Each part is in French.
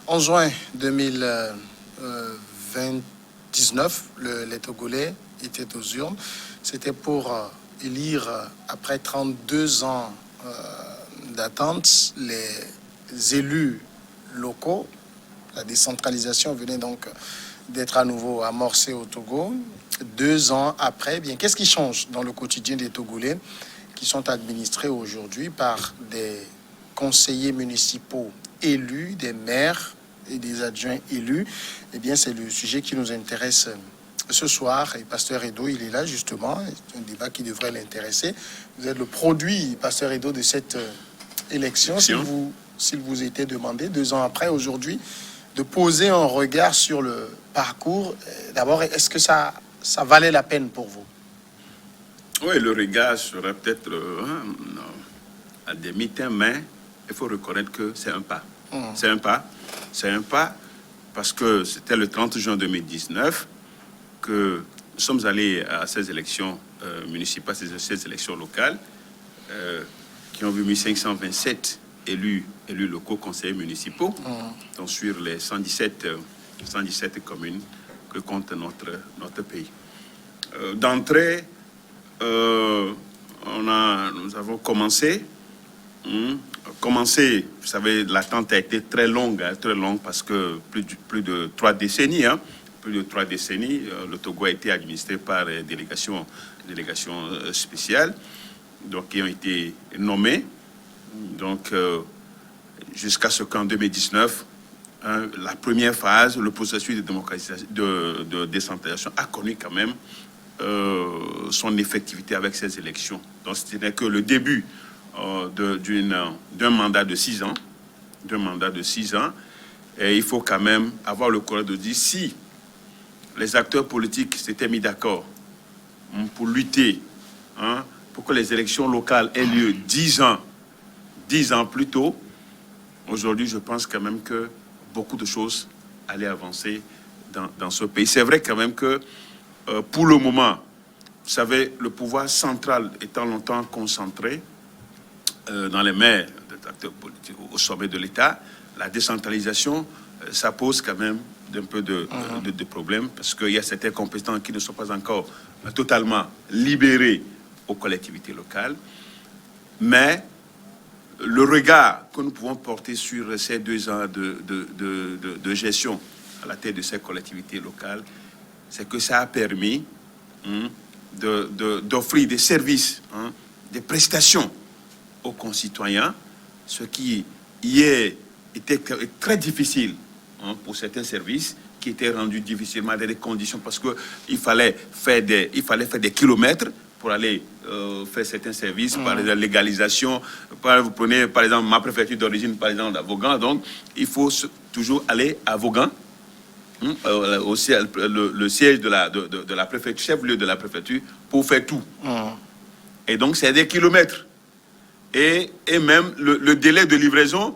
En juin 2019, les Togolais étaient aux urnes. C'était pour élire, après 32 ans d'attente, les élus locaux. La décentralisation venait donc d'être à nouveau amorcée au Togo. 2 ans après, bien, qu'est-ce qui change dans le quotidien des Togolais qui sont administrés aujourd'hui par des conseillers municipaux élus, des maires et des adjoints élus? Eh bien, c'est le sujet qui nous intéresse ce soir. Et Pasteur Edo, il est là justement. C'est un débat qui devrait l'intéresser. Vous êtes le produit, Pasteur Edo, de cette élection. S'il vous était demandé 2 ans après, aujourd'hui, de poser un regard sur le parcours, d'abord, est-ce que ça valait la peine pour vous? Oui, le regard serait peut-être à demi-teint, mais il faut reconnaître que c'est un pas. C'est un pas. C'est un pas parce que c'était le 30 juin 2019 que nous sommes allés à ces élections municipales, ces élections locales, qui ont vu 1527 élus locaux, conseillers municipaux, donc sur les 117 communes que compte notre pays. D'entrée, nous avons commencé. Vous savez, l'attente a été très longue parce que plus de 3 décennies, le Togo a été administré par des délégations spéciales, donc qui ont été nommées. Donc, jusqu'à ce qu'en 2019, la première phase, le processus de décentralisation a connu quand même son effectivité avec ces élections. Donc, ce n'est que le début d'un mandat de 6 ans. Et il faut quand même avoir le courage de dire si les acteurs politiques s'étaient mis d'accord pour lutter, pour que les élections locales aient lieu 10 ans plus tôt, aujourd'hui, je pense quand même que beaucoup de choses allaient avancer dans ce pays. C'est vrai quand même que pour le moment, vous savez, le pouvoir central étant longtemps concentré dans les mains des acteurs politiques au sommet de l'État, la décentralisation, ça pose quand même un peu de problèmes parce qu'il y a certaines compétences qui ne sont pas encore totalement libérées aux collectivités locales. Mais le regard que nous pouvons porter sur ces 2 ans de gestion à la tête de ces collectivités locales, c'est que ça a permis d'offrir des services, des prestations aux concitoyens, ce qui hier était très difficile pour certains services qui étaient rendus difficilement dans des conditions parce qu'il fallait faire des kilomètres pour aller faire certains services, par la légalisation. Vous prenez par exemple ma préfecture d'origine, par exemple à Vaughan, donc il faut toujours aller à Vaughan, le siège de la préfecture, chef-lieu de la préfecture, pour faire tout. Et donc c'est des kilomètres. Et même le délai de livraison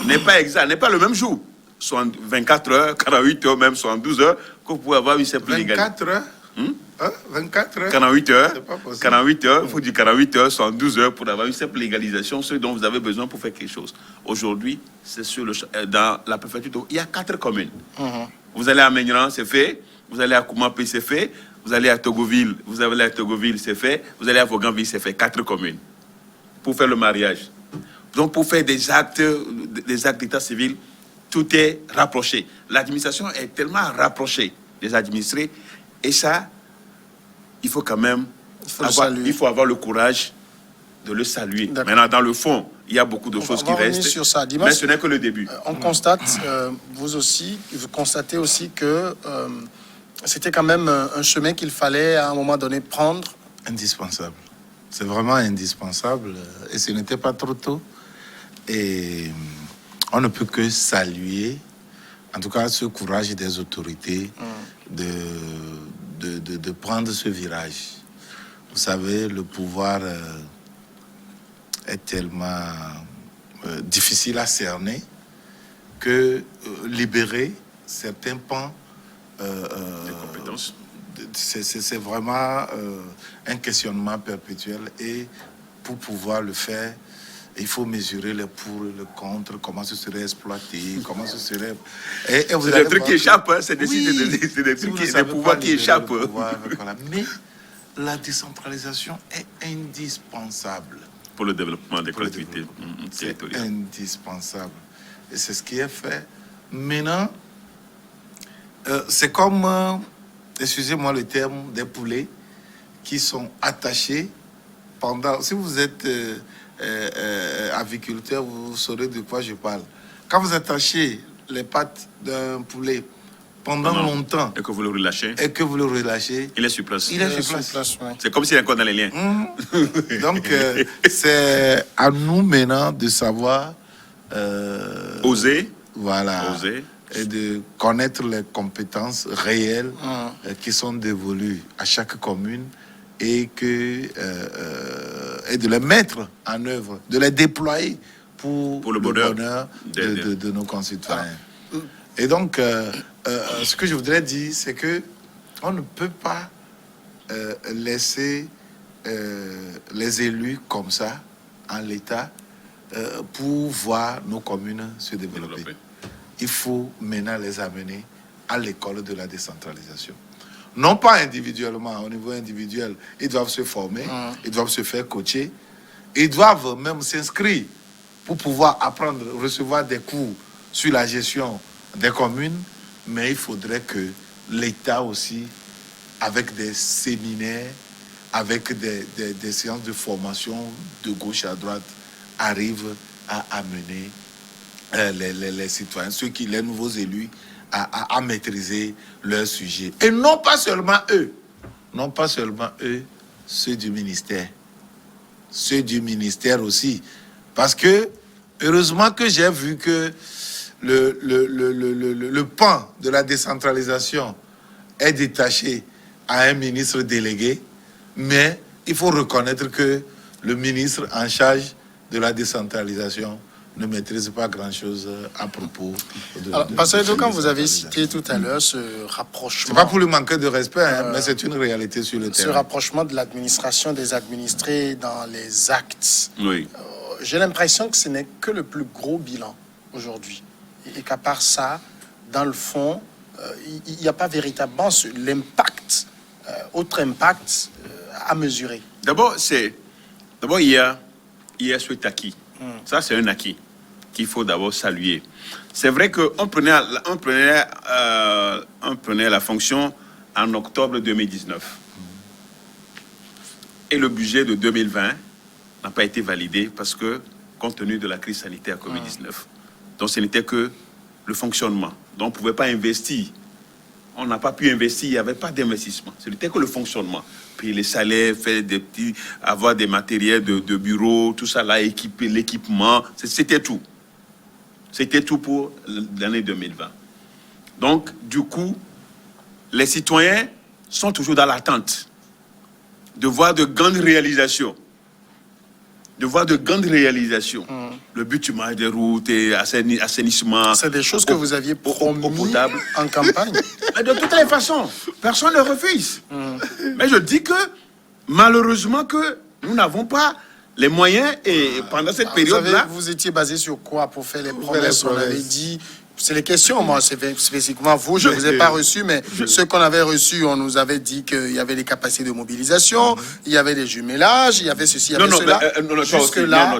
n'est pas exact, n'est pas le même jour. Soit 24 heures, 48 heures, même 72 heures, que vous pouvez avoir une simple légalisation. 24 heures 24 heures 48 heures, 48 heures, il faut dire 48 heures, 112 heures pour avoir une simple légalisation, ce dont vous avez besoin pour faire quelque chose. Aujourd'hui, c'est dans la préfecture, il y a 4 communes. Vous allez à Méniran, c'est fait. Vous allez à Koumapi, c'est fait. Vous allez à Togoville, c'est fait. Vous allez à Voganville, c'est fait. 4 communes pour faire le mariage. Donc, pour faire des actes d'état civil, tout est rapproché. L'administration est tellement rapprochée des administrés. Et ça, il faut quand même avoir le courage de le saluer. Maintenant, dans le fond, il y a beaucoup de choses qui restent. Sur ça. Mais ce n'est que le début. On constate, vous constatez aussi que c'était quand même un chemin qu'il fallait à un moment donné prendre. Indispensable. C'est vraiment indispensable. Et ce n'était pas trop tôt. Et on ne peut que saluer, en tout cas, ce courage des autorités de prendre ce virage. Vous savez, le pouvoir est tellement difficile à cerner que libérer certains pans des compétences, c'est vraiment un questionnement perpétuel. Et pour pouvoir le faire, Il faut mesurer les pour et le contre, comment ce serait exploité, comment ce serait... Et vous c'est allez des trucs voir qui que- échappent, hein, c'est des, Oui, c'est des si trucs vous qui, ne des savez pouvoirs pas qui libérer échappent. le pouvoir, voilà. Mais la décentralisation est indispensable. Pour le développement des Pour le collectivités C'est territoriales. indispensable. Et c'est ce qui est fait. Maintenant, c'est comme, excusez-moi le terme, des poulets qui sont attachés pendant... Si vous êtes aviculteur, vous saurez de quoi je parle. Quand vous attachez les pattes d'un poulet pendant longtemps Et que vous le relâchez, et que vous le relâchez, il est sur place. il est sur place. ouais. C'est comme s'il est encore dans les liens. Donc, c'est à nous maintenant de savoir... Oser, Voilà. oser. Et de connaître les compétences réelles qui sont dévolues à chaque commune et de les mettre en œuvre, de les déployer pour le bonheur de nos concitoyens. Et donc, ce que je voudrais dire, c'est que on ne peut pas laisser les élus comme ça, en l'état, pour voir nos communes se développer. Il faut maintenant les amener à l'école de la décentralisation. Non pas individuellement, au niveau individuel, ils doivent se former, ils doivent se faire coacher, ils doivent même s'inscrire pour pouvoir apprendre, recevoir des cours sur la gestion des communes, mais il faudrait que l'État aussi, avec des séminaires, avec des séances de formation de gauche à droite, arrive à amener les citoyens, les nouveaux élus, à maîtriser leur sujet. Et non pas seulement eux, ceux du ministère. Ceux du ministère aussi. Parce que, heureusement que j'ai vu que le pan de la décentralisation est détaché à un ministre délégué, mais il faut reconnaître que le ministre en charge de la décentralisation ne maîtrise pas grand-chose à propos de... Alors, Pasteur Edo, quand vous avez cité tout à l'heure ce C'est rapprochement... pas pour lui manquer de respect, mais c'est une réalité sur le Ce terrain. rapprochement de l'administration des administrés dans les actes, Oui. j'ai l'impression que ce n'est que le plus gros bilan aujourd'hui. Et qu'à part ça, dans le fond, il n'y a pas véritablement l'impact, autre impact à mesurer. D'abord, il y a cet acquis. Ça, c'est un acquis qu'il faut d'abord saluer. C'est vrai qu'on prenait la fonction en octobre 2019. Et le budget de 2020 n'a pas été validé parce que, compte tenu de la crise sanitaire Covid-19, donc ce n'était que le fonctionnement. Donc on ne pouvait pas investir. On n'a pas pu investir, il n'y avait pas d'investissement. Ce n'était que le fonctionnement. Puis les salaires, faire des petits, avoir des matériels de bureau, tout ça là, équiper l'équipement, c'était tout. C'était tout pour l'année 2020. Donc, du coup, les citoyens sont toujours dans l'attente de voir de grandes réalisations. Le bitume des routes et assainissement. C'est des choses que vous aviez promis en campagne. Mais de toutes les façons, personne ne refuse. Mais je dis que, malheureusement, que nous n'avons pas les moyens et pendant cette période-là... Vous étiez basé sur quoi pour faire les promesses? On avait dit... C'est les questions, moi, c'est spécifiquement vous, je ne vous ai pas reçu, mais ceux qu'on avait reçus, on nous avait dit qu'il y avait des capacités de mobilisation, il y avait des jumelages, il y avait ceci, il y avait cela. Jusque-là,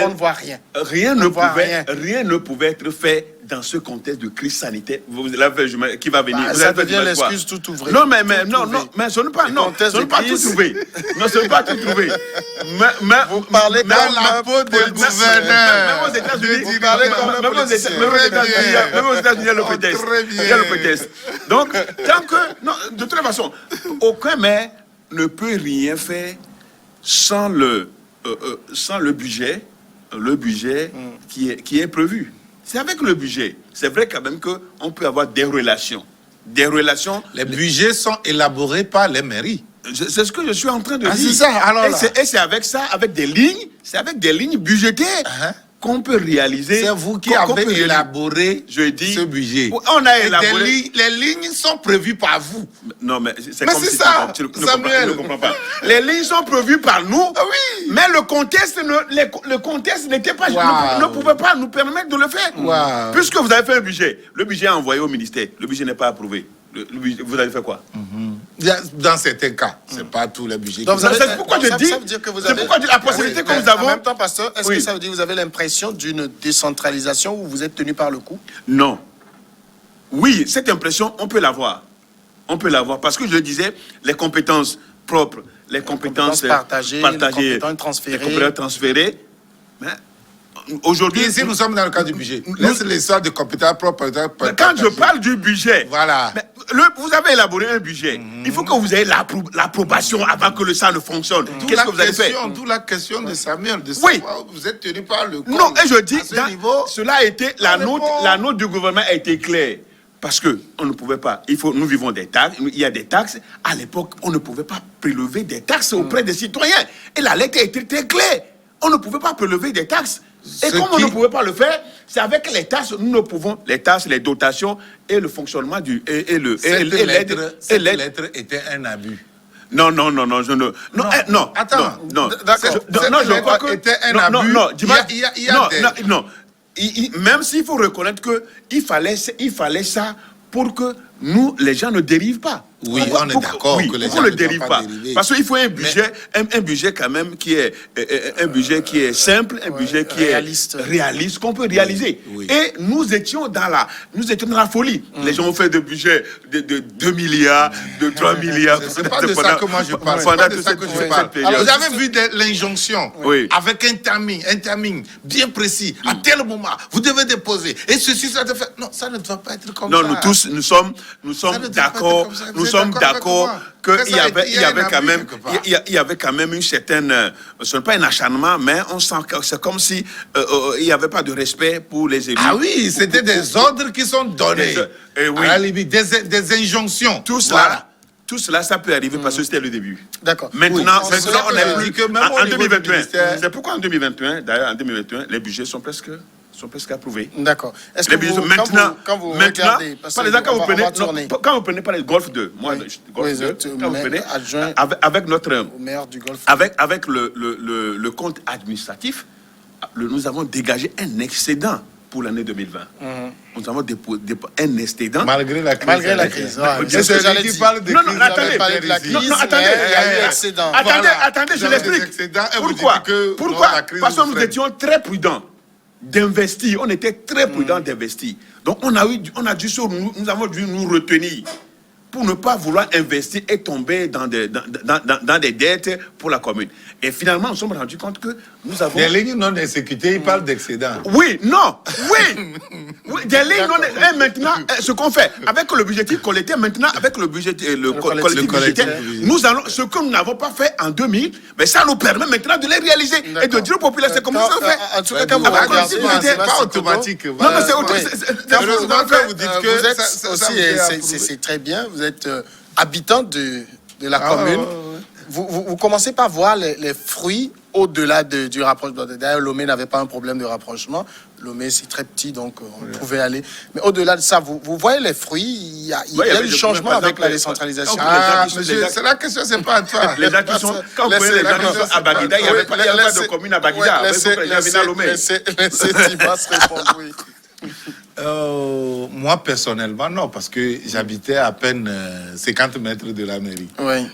on ne voit rien. Rien ne pouvait être fait dans ce contexte de crise sanitaire. Qui va venir? Ça devient l'excuse tout ouvrir. Non, mais ce n'est pas, tout trouvé. Non, ce n'est pas tout trouvé. Vous parlez Dans la peau du gouverneur. Même aux États-Unis, vous parlez comme un même aux États-Unis, il y a le prétexte. Donc, tant que... Non, de toute façon, aucun maire ne peut rien faire sans le budget qui est prévu. C'est avec le budget. C'est vrai quand même qu'on peut avoir des relations. Les budgets sont élaborés par les mairies. C'est ce que je suis en train de dire. C'est ça, alors là. Et c'est avec ça, avec des lignes, c'est avec des lignes budgétaires qu'on peut réaliser. C'est vous qui qu'on peut avez élaboré je dis, ce budget. On a Et élaboré. les lignes sont prévues par vous. Non, mais c'est Mais comme c'est si ça, tu ne Samuel. comprends pas. Les lignes sont prévues par nous, Ah oui. mais le contexte, le contexte n'était pas, ne pouvait pas nous permettre de le faire. Wow. Puisque vous avez fait un budget, le budget est envoyé au ministère, le budget n'est pas approuvé. Vous avez fait quoi? Dans certains cas, c'est pas tous les budgets. Donc, qui- C'est pourquoi je dis, ça veut dire que vous c'est avez... pourquoi je dis la possibilité Oui, que mais nous avons. En même temps, pasteur, est-ce Oui. que ça veut dire que vous avez l'impression d'une décentralisation où vous êtes tenu par le cou? Non. Oui, cette impression, on peut l'avoir. On peut l'avoir parce que je le disais, les compétences propres, les compétences partagées, les compétences transférées. les compétences transférées. Mais aujourd'hui, Ici, nous sommes dans le cadre du budget. Laisse l'histoire de compétences propres. mais quand je parle du budget, Voilà. mais vous avez élaboré un budget. Il faut que vous ayez l'approbation avant que ça ne fonctionne. Qu'est-ce que vous avez fait? D'où la question de Samuel, de Oui. savoir où vous êtes tenu par le cou. Non, et je dis, À ce niveau, cela a été, on répond. la note du gouvernement a été claire. Parce que on ne pouvait pas, nous vivons des taxes, il y a des taxes. À l'époque, on ne pouvait pas prélever des taxes auprès des citoyens. Et la lettre a été très claire. On ne pouvait pas prélever des taxes. Et Ce comme on qui- ne pouvait pas le faire, c'est avec les taxes, nous ne pouvons, les taxes, les dotations et le fonctionnement cette lettre était un abus. Non, je ne. Non, Attends. non. D'accord. Je crois que était un abus. Non, Il y a non. Même s'il faut reconnaître que il fallait ça pour que nous, les gens ne dérivent pas. Oui, on est d'accord que les gens ne ne dérivent doivent pas. pas dériver. Parce qu'il faut un budget quand même qui est un budget qui est simple, un budget qui réaliste. est réaliste, qu'on peut réaliser. Oui. Et nous étions dans la folie. Les gens ont fait des budgets de 2 milliards, de 3 milliards. C'est pas de ça que moi je parle. C'est Pendant pas de toute ça que cette je parle. période. Vous avez vu l'injonction Oui. avec un timing bien précis. À tel moment, vous devez déposer. Et ceci, ça te fait. Non, ça ne doit pas être comme ça. Non, nous tous, nous sommes ne doit pas d'accord. être comme ça. Vous Nous êtes sommes d'accord d'accord avec qu'il moi? y avait quand un même, abus quelque part. il y avait quand même une certaine, ce n'est pas un acharnement, mais on sent que c'est comme si il n'y avait pas de respect pour les élus. Ah oui, c'était des ordres qui sont donnés. Oui. À la limite, des injonctions. Tout cela, tout cela, ça peut arriver parce que c'était le début. D'accord. Maintenant, Oui, c'est c'est ça, ça on que est je plus dis que même en au niveau du 2021. ministère- C'est pourquoi en 2021, d'ailleurs en 2021, les budgets sont presque approuvés. D'accord. Est-ce Les que budgets vous, sont maintenant, quand vous regardez, parce par que exemple, quand on vous va- prenez, on va tourner quand vous prenez par les Golf 2, moi, Oui. Golf Oui, 2, vous êtes quand vous maire prenez, adjoint avec notre au maire du Golfe. avec le compte administratif, nous avons dégagé un excédent pour l'année 2020. Nous avons déposé un excédent. Malgré la crise. Malgré la crise. Ouais. C'est C'est ce que j'allais qui dire. parle de Non, crise. non, attendez. Vous parlez de la ici. crise, Non, attendez. mais il y a eu excédent. Attendez, je Vous avez des l'explique. excédents et vous Pourquoi dites que Pourquoi non, la crise Parce que vous nous freine. étions très prudents d'investir. On était très prudents d'investir. Donc nous avons dû nous retenir pour ne pas vouloir investir et tomber dans des dettes pour la commune. Et finalement, nous sommes rendus compte que nous avons... Des lignes non exécutées, ils parlent d'excédent. Oui, non, oui, des lignes non... Et maintenant, ce qu'on fait, avec le budgétif collecté, maintenant, avec le budget, collectif budgétaire, nous allons, ce que nous n'avons pas fait en 2000, mais ça nous permet maintenant de les réaliser et de dire aux populations comment ça se fait. En tout cas, quand vous Avec regardez, c'est pas automatique. Non, mais c'est Heureusement que vous dites que vous êtes ça aussi, vous est et approuvé. c'est très bien, vous êtes habitant de la Ah, commune. ouais. Vous commencez par voir les fruits au-delà du rapprochement. D'ailleurs, Lomé n'avait pas un problème de rapprochement. Lomé, c'est très petit, donc on pouvait aller. Mais au-delà de ça, vous voyez les fruits, il y a eu changement avec la décentralisation. Ah, monsieur, c'est la question, c'est pas à toi. Les gens qui sont, quand vous prenez les gens qui sont à Baguida, il n'y avait pas de commune à Baguida. Laissez Tibas répondre, oui. Moi, personnellement, non, parce que j'habitais à peine 50 mètres de la mairie. Oui.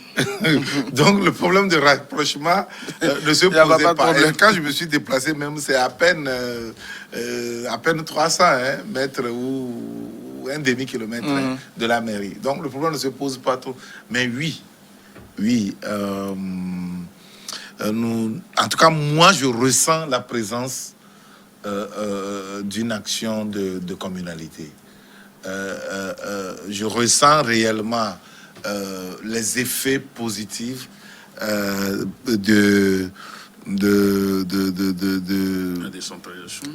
Donc, le problème de rapprochement ne se Il y avait posait pas de pas. problème. Et quand je me suis déplacé, même, c'est à peine 300 mètres ou un demi-kilomètre de la mairie. Donc, le problème ne se pose pas trop. Mais oui, en tout cas, moi, je ressens la présence d'une action de communalité. Je ressens réellement les effets positifs de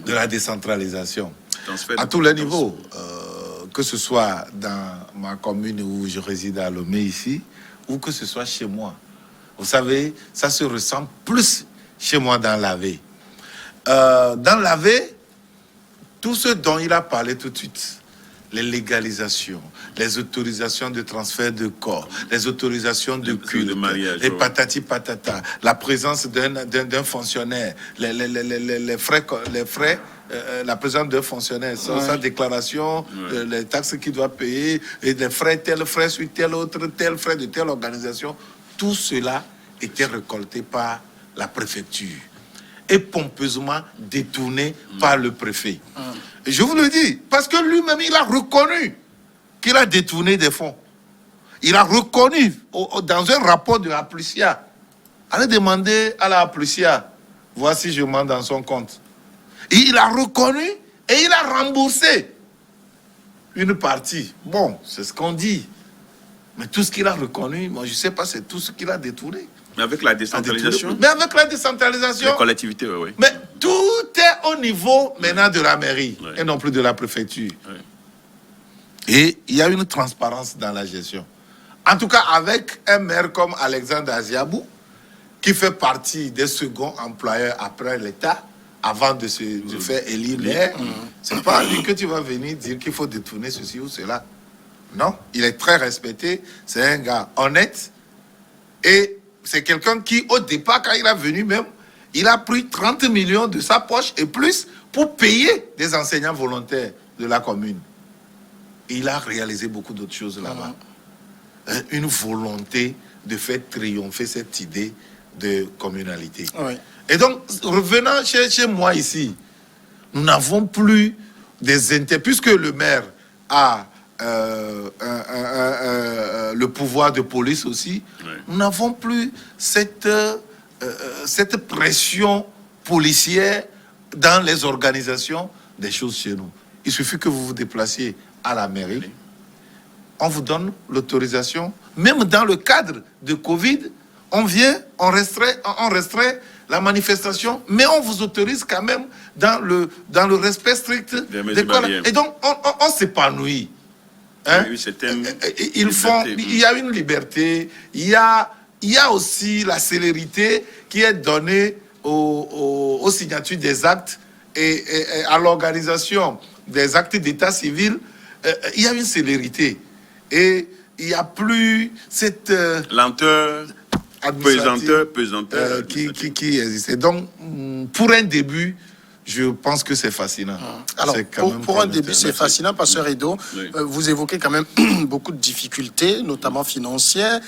la décentralisation à tous les niveaux, que ce soit dans ma commune où je réside à Lomé ici, ou que ce soit chez moi. Vous savez, ça se ressent plus chez moi dans la vie. l'AV, tout ce dont il a parlé tout de suite, les légalisations, les autorisations de transfert de corps, les autorisations de culte, de mariage, les patati patata, la présence d'un fonctionnaire, les frais, la présence d'un fonctionnaire, sa déclaration, les taxes qu'il doit payer, et des frais, tel frais sur tel autre, tel frais de telle organisation, tout cela était récolté par la préfecture et pompeusement détourné par le préfet. Et je vous le dis, parce que lui-même, il a reconnu qu'il a détourné des fonds. Il a reconnu dans un rapport de Aplucia. Allez demander à la Aplucia, voici je mets dans son compte. Et il a reconnu et il a remboursé une partie. Bon, c'est ce qu'on dit. Mais tout ce qu'il a reconnu, moi je ne sais pas, c'est tout ce qu'il a détourné. Mais avec la décentralisation, Mais avec la décentralisation, les collectivités, oui. mais tout est au niveau maintenant de la mairie et non plus de la préfecture. Et il y a une transparence dans la gestion. En tout cas, avec un maire comme Alexandre Aziabou, qui fait partie des seconds employeurs après l'État, avant de se faire élire maire, c'est pas à lui que tu vas venir dire qu'il faut détourner ceci ou cela. Non, il est très respecté, c'est un gars honnête et c'est quelqu'un qui, au départ, quand il est venu même, il a pris 30 millions de sa poche et plus pour payer des enseignants volontaires de la commune. Il a réalisé beaucoup d'autres choses là-bas. Une volonté de faire triompher cette idée de communalité. Oui. Et donc, revenant chez moi ici, nous n'avons plus des intérêts, puisque le maire a le pouvoir de police aussi, nous n'avons plus cette pression policière dans les organisations des choses chez nous. Il suffit que vous vous déplaciez à la mairie, on vous donne l'autorisation, même dans le cadre de Covid, on vient, on restreint la manifestation, mais on vous autorise quand même dans le respect strict des codes. Et donc, on s'épanouit. Hein? Oui, Il y a une liberté, il y a aussi la célérité qui est donnée aux signatures des actes et à l'organisation des actes d'état civil. Il y a une célérité et il n'y a plus cette lenteur, pesanteur qui existe. Donc, pour un début, je pense que c'est fascinant. Alors, pour un début, c'est Merci. fascinant, Pasteur Edo. Oui. Vous évoquez quand même beaucoup de difficultés, notamment financières.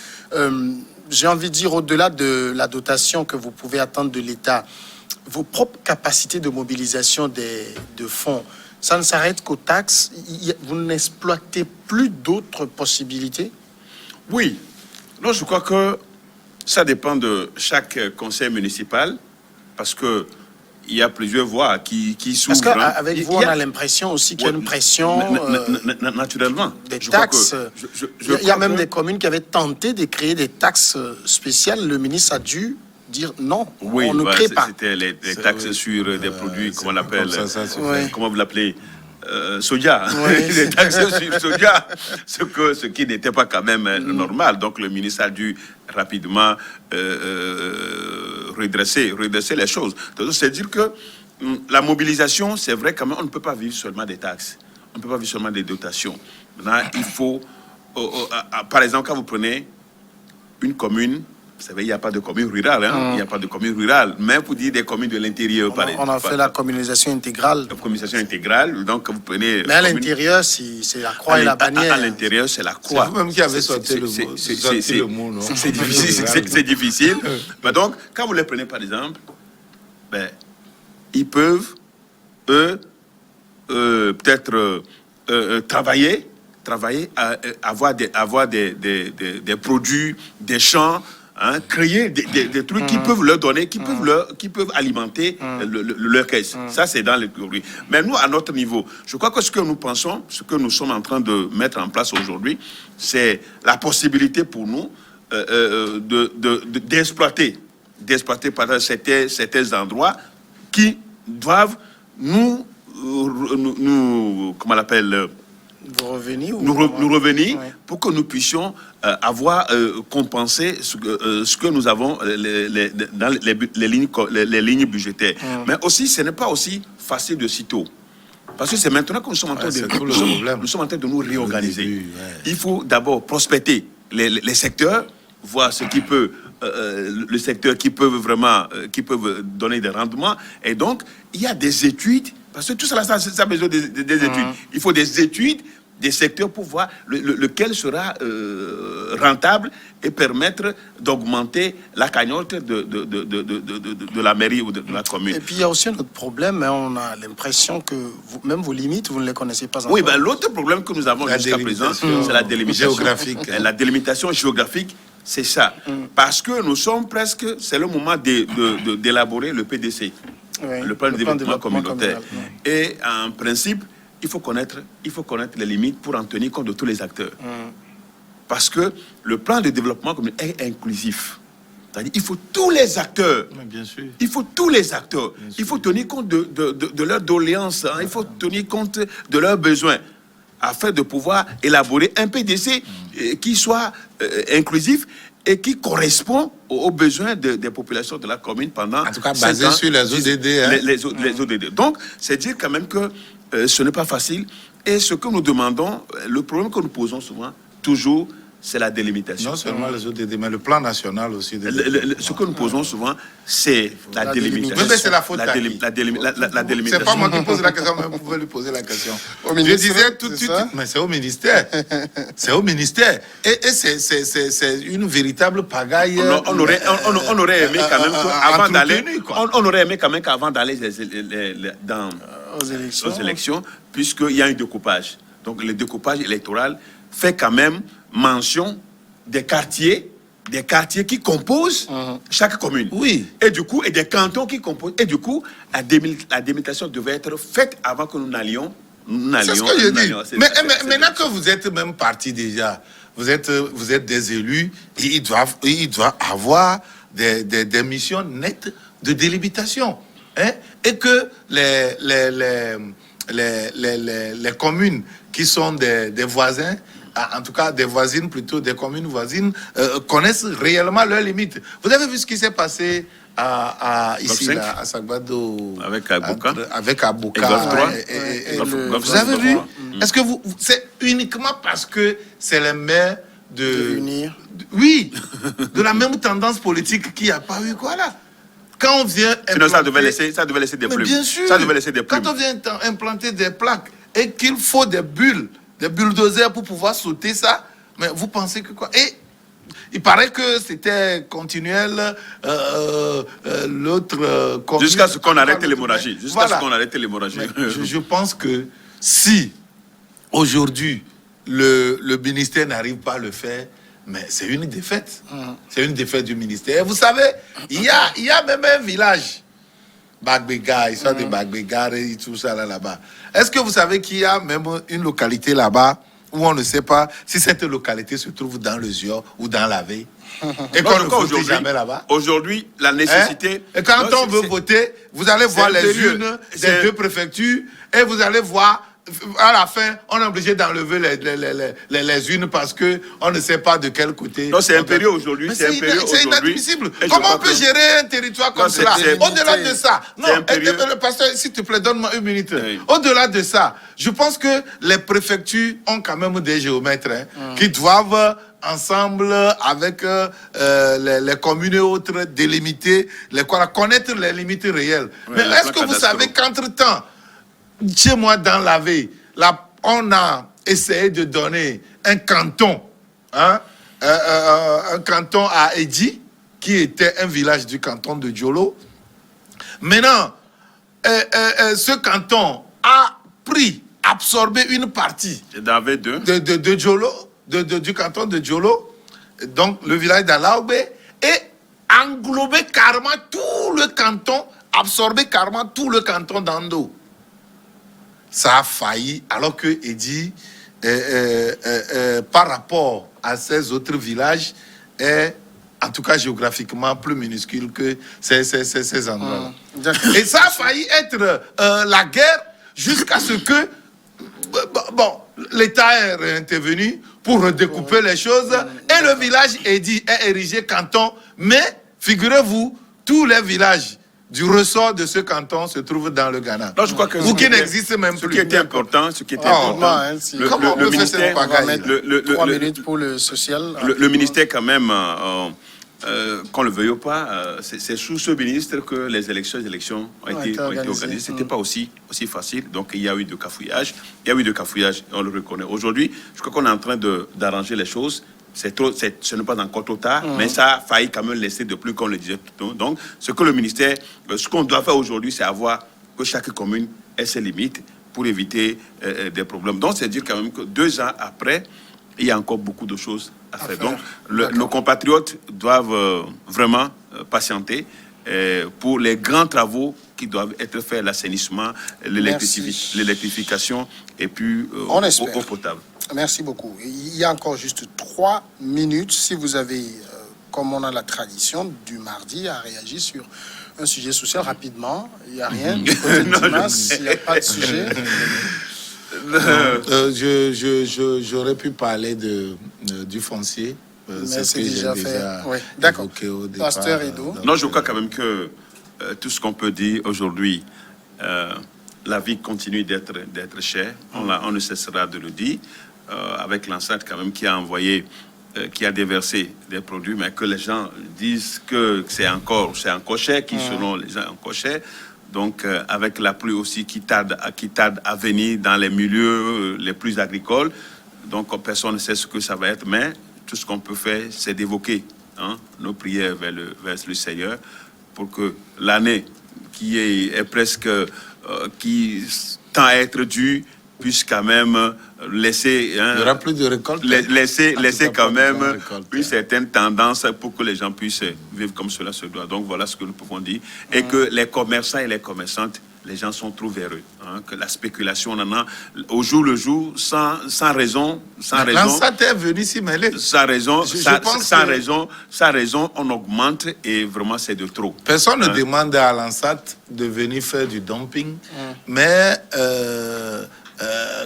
J'ai envie de dire, au-delà de la dotation que vous pouvez attendre de l'État, vos propres capacités de mobilisation de fonds, ça ne s'arrête qu'aux taxes. Vous n'exploitez plus d'autres possibilités? Oui. Non, je crois que ça dépend de chaque conseil municipal, parce que il y a plusieurs voies qui s'ouvrent. Parce qu'avec vous, on a l'impression aussi qu'il y a une pression. Naturellement. Des Je crois taxes. que- Il y a même des communes qui avaient tenté de créer des taxes spéciales. Le ministre a dû dire non, Oui, on ne crée pas. C'était les taxes sur des produits, comment on l'appelle, fait. comment vous l'appelez, soja, Oui. les taxes sur soja, ce qui n'était pas quand même normal. Donc le ministre a dû rapidement redresser les choses. C'est-à-dire que la mobilisation, c'est vrai quand même, on ne peut pas vivre seulement des taxes, on ne peut pas vivre seulement des dotations. Maintenant, il faut, par exemple, quand vous prenez une commune, vous savez, il n'y a pas de commune rurale, hein? Il n'y a pas de commune rurale, même pour dire des communes de l'intérieur, par exemple. On a fait la communalisation intégrale. La communisation intégrale, donc vous prenez... Mais à l'intérieur, c'est la croix et la bannière. À l'intérieur, c'est la C'est croix. vous-même qui avez sorti le mot, non? C'est difficile. C'est difficile. Mais donc, quand vous les prenez, par exemple, ben, ils peuvent, eux, peut-être travailler, avoir des produits, des champs, hein, créer des trucs qui peuvent leur donner, qui peuvent alimenter leur caisse. Ça, c'est dans les théories. Mais nous, à notre niveau, je crois que ce que nous pensons, ce que nous sommes en train de mettre en place aujourd'hui, c'est la possibilité pour nous d'exploiter par exemple, certains endroits qui doivent nous comment on l'appelle, Vous revenez ou nous revenir Ouais. pour que nous puissions avoir compensé ce que nous avons dans les lignes budgétaires. Mais aussi, ce n'est pas aussi facile de sitôt. Parce que c'est maintenant que nous sommes en train, c'est tout le problème. nous sommes en train de nous réorganiser. début, ouais. Il faut d'abord prospecter les secteurs, voir ce qui peut, le secteur qui peuvent vraiment, qui peuvent donner des rendements. Et donc, il y a des études, parce que tout ça, ça a besoin des études. Il faut des études des secteurs pour voir lequel sera rentable et permettre d'augmenter la cagnotte de la mairie ou de la commune. Et puis il y a aussi un autre problème, hein, on a l'impression que même vos limites, vous ne les connaissez pas encore. Oui, ben, l'autre problème que nous avons La jusqu'à présent, délimitation c'est la délimitation géographique. La délimitation géographique, c'est ça. Parce que nous sommes presque, c'est le moment d'élaborer le PDC, Oui, le plan de développement communautaire. communal, Et en principe, il faut connaître les limites pour en tenir compte de tous les acteurs. Parce que le plan de développement communautaire est inclusif. C'est-à-dire il faut tous les acteurs. Mais bien sûr. Il faut tous les acteurs. Il faut tenir compte de leurs doléances. Hein. Il faut tenir compte de leurs besoins afin de pouvoir élaborer un PDC qui soit inclusif et qui correspond aux besoins des populations de la commune pendant En tout cas, 5 basé ans, sur les ODD. Hein. les ODD. Donc, c'est dire quand même que ce n'est pas facile. Et ce que nous demandons, le problème que nous posons souvent, toujours, c'est la délimitation. Non seulement les ODD, mais le plan national aussi. Ce que nous posons souvent, c'est la délimitation. Mais c'est la faute à qui? La délimitation. C'est pas moi qui pose la question, mais vous pouvez lui poser la question. Au Je ministère, disais tout de c'est suite, ça? mais c'est au ministère. C'est au ministère. Et c'est une véritable pagaille. On aurait aimé quand même qu'avant d'aller, entretenue, quoi. on aurait aimé quand même qu'avant d'aller Aux élections. aux élections, puisqu'il y a un découpage. Donc le découpage électoral fait quand même mention des quartiers qui composent chaque commune. Oui. Et du coup, et des cantons qui composent. Et du coup, la délimitation devait être faite avant que nous n'allions. C'est ce que je dis. Mais maintenant que vous êtes même parti déjà, vous êtes des élus, et ils doivent avoir des missions nettes de délimitation. Hein? Et que les communes qui sont des voisins, en tout cas des voisines plutôt, des communes voisines, connaissent réellement leurs limites. Vous avez vu ce qui s'est passé ici, là, à Sagbado, Avec Abouka. avec Abouka. Et Golf 3. Vous avez vu? Est-ce que c'est uniquement parce que c'est les maires De unir. oui, de la même tendance politique qu'il n'y a pas eu, quoi, là. Quand on vient Sinon, ça devait laisser des Mais plumes. bien sûr. Ça devait laisser des plumes. Quand on vient implanter des plaques et qu'il faut des bulldozers pour pouvoir sauter ça, mais vous pensez que quoi? Et il paraît que c'était continuel, l'autre... Jusqu'à ce qu'on arrête Mais l'hémorragie. Jusqu'à voilà. ce qu'on arrête l'hémorragie. Mais je pense que si aujourd'hui le ministère n'arrive pas à le faire, mais c'est une défaite. C'est une défaite du ministère. Vous savez, il y a même un village, Bagbega, histoire de Bagbega et tout ça là-bas. Est-ce que vous savez qu'il y a même une localité là-bas où on ne sait pas si cette localité se trouve dans le Zior ou dans la Veille et qu'on ne vote jamais là-bas? Aujourd'hui, la nécessité... Et quand Non, on veut voter, vous allez voir les impérieux. unes C'est- des deux préfectures et vous allez voir, à la fin, on est obligé d'enlever les unes parce que on ne sait pas de quel côté. Non, c'est impérieux aujourd'hui. Mais C'est impérieux c'est aujourd'hui. inadmissible. Et je Comment crois on peut que- gérer un territoire comme Non, c'est- cela? c'est- Au-delà de ça, non, impérieux. le pasteur, s'il te plaît, donne-moi une minute. Oui. Au-delà de ça, je pense que les préfectures ont quand même des géomètres qui doivent ensemble avec les communes et autres délimiter, connaître les limites réelles. Oui, Mais les est-ce plans que vous savez cadastraux. qu'entre-temps, chez moi dans la Veille, là, on a essayé de donner un canton, hein, un canton à Edji, qui était un village du canton de Djolo. Maintenant, ce canton a absorbé une partie C'est dans V2. de Djolo, du canton de Djolo, donc le village d'Alaoube, et englobé carrément tout le canton, absorbé carrément tout le canton d'Ando. Ça a failli, alors que Eddy, par rapport à ces autres villages, est en tout cas géographiquement plus minuscule que ces endroits. Et ça a failli être la guerre jusqu'à ce que bon, l'État est intervenu pour redécouper les choses et le village est érigé canton. Mais, figurez-vous, tous les villages du ressort de ce canton se trouvent dans le Ghana. Non, je crois que ou qui n'existent même ce plus. qui était important, Comment on peut faire cette pagaille? 3 minutes pour le social. Le ministère, quand même, qu'on le veuille ou pas, c'est sous ce ministre que les élections ont été organisées. Ce n'était pas aussi facile. Donc, il y a eu de cafouillage. On le reconnaît. Aujourd'hui, je crois qu'on est en train d'arranger les choses. Ce n'est pas encore trop tard, mais ça a failli quand même laisser de plus, comme on le disait tout à l'heure. Donc, ce que le ministère, ce qu'on doit faire aujourd'hui, c'est avoir que chaque commune ait ses limites pour éviter des problèmes. Donc, c'est dire quand même que 2 ans après, il y a encore beaucoup de choses à faire. Donc, nos compatriotes doivent vraiment patienter pour les grands travaux qui doivent être faits, l'assainissement, l'électrification et puis eau potable. Merci beaucoup. Il y a encore juste 3 minutes. Si vous avez, comme on a la tradition du mardi, à réagir sur un sujet social rapidement, il n'y a rien. Du côté de Dimas, il n'y a pas de sujet. J'aurais pu parler du foncier. Mais c'est déjà fait. Oui. D'accord. Pasteur Edo. Non, je crois quand même que tout ce qu'on peut dire aujourd'hui, la vie continue d'être chère. On ne cessera de le dire. Avec l'enceinte quand même qui a envoyé, qui a déversé des produits, mais que les gens disent que c'est encore cher, qui selon les gens encore cher. Donc avec la pluie aussi qui tarde à venir dans les milieux les plus agricoles, donc personne ne sait ce que ça va être, mais tout ce qu'on peut faire, c'est d'évoquer nos prières vers le Seigneur pour que l'année qui est presque, qui tend à être due, puisse quand même laisser... il n'y aura plus de récolte. Laisser quand même une certaine tendance pour que les gens puissent vivre comme cela se doit. Donc voilà ce que nous pouvons dire. Et que les commerçants et les commerçantes, les gens sont trop véreux. Que la spéculation, on en a au jour le jour, sans raison. L'enceinte est venue s'y mêler. Sans raison, on augmente et vraiment c'est de trop. Personne ne demande à l'enceinte de venir faire du dumping, mais...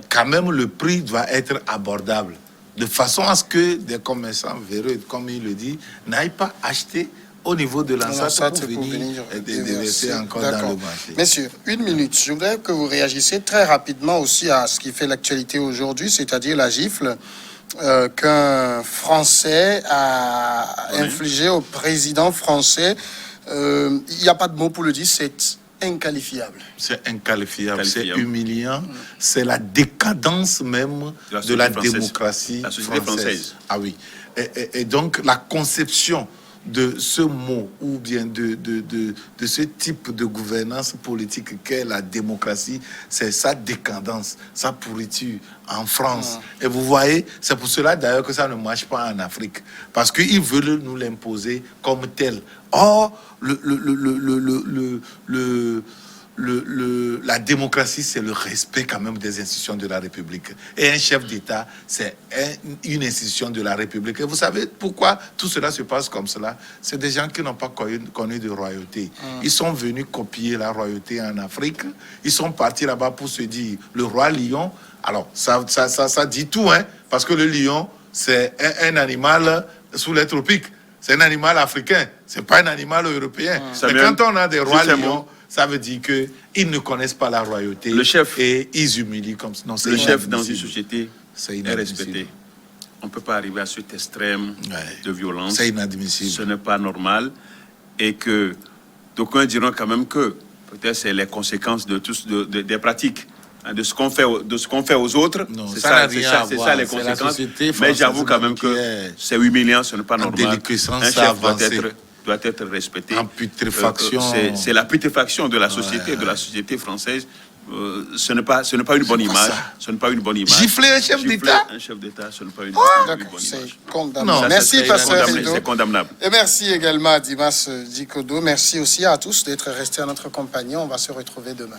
quand même le prix doit être abordable, de façon à ce que des commerçants véreux, comme il le dit, n'aillent pas acheter au niveau de l'enceinte pour venir déverser encore dans le marché. Messieurs, 1 minute. Je voudrais que vous réagissiez très rapidement aussi à ce qui fait l'actualité aujourd'hui, c'est-à-dire la gifle qu'un Français a infligée au président français. Il n'y a pas de mot pour le dire, c'est inqualifiable. C'est inqualifiable, c'est humiliant, c'est la décadence même de la démocratie française. Ah oui. Et donc la conception de ce mot ou bien de ce type de gouvernance politique qu'est la démocratie, c'est sa décadence, sa pourriture en France. Et vous voyez, c'est pour cela d'ailleurs que ça ne marche pas en Afrique, parce qu'ils veulent nous l'imposer comme tel. Or, la démocratie, c'est le respect quand même des institutions de la République. Et un chef d'État, c'est une institution de la République. Et vous savez pourquoi tout cela se passe comme cela? C'est des gens qui n'ont pas connu de royauté. Ils sont venus copier la royauté en Afrique. Ils sont partis là-bas pour se dire, le roi lion. Alors, ça dit tout, hein, parce que le lion, c'est un animal sous les tropiques. C'est un animal africain, c'est pas un animal européen. Mais quand on a des rois lions, ça veut dire qu'ils ne connaissent pas la royauté. Le chef, et ils humilient comme ça. Le chef dans une société est respecté. On ne peut pas arriver à cet extrême de violence. C'est inadmissible. Ce n'est pas normal. Et que d'aucuns diront quand même que peut-être c'est les conséquences des pratiques. De ce qu'on fait aux autres, c'est ça les conséquences. Mais j'avoue quand même que c'est humiliant, ce n'est pas normal. Un chef doit être respecté. En putréfaction. C'est la putréfaction de la société française. Ce n'est pas une bonne image. Ce n'est pas une bonne image. Gifler un chef d'État. Un chef d'État, ce n'est pas une bonne image. C'est condamnable. Merci, Pasteur Edo. C'est condamnable. Et merci également à Dimas Dikodo. Merci aussi à tous d'être restés à notre compagnie. On va se retrouver demain.